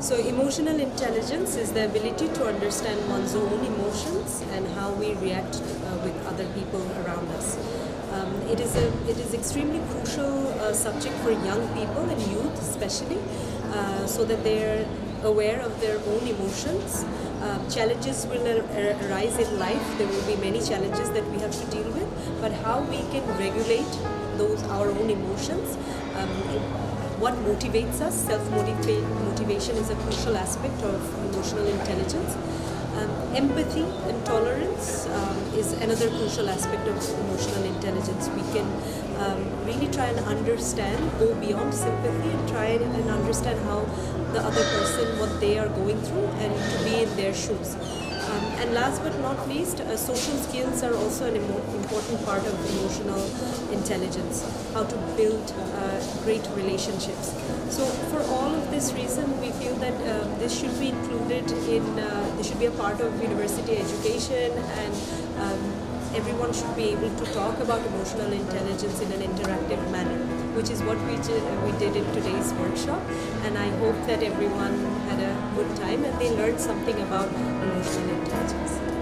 So emotional intelligence is the ability to understand one's own emotions and how we react with other people around us. It is extremely crucial subject for young people and youth especially, so that they're aware of their own emotions. Challenges will arise in life. There will be many challenges that we have to deal with, but how we can regulate our own emotions. What motivates us, self-motivation is a crucial aspect of emotional intelligence. Empathy and tolerance is another crucial aspect of emotional intelligence. We can really try and understand, go beyond sympathy and try and understand how the other person, what they are going through, and to be in their shoes. And last but not least, social skills are also an important part of emotional intelligence, how to build great relationships. So for all of this reason, we feel that this should be included in, this should be a part of university education, and everyone should be able to talk about emotional intelligence in an interactive manner, which is what we did in today's workshop. And I hope that everyone had a good time and they learned something about emotional intelligence.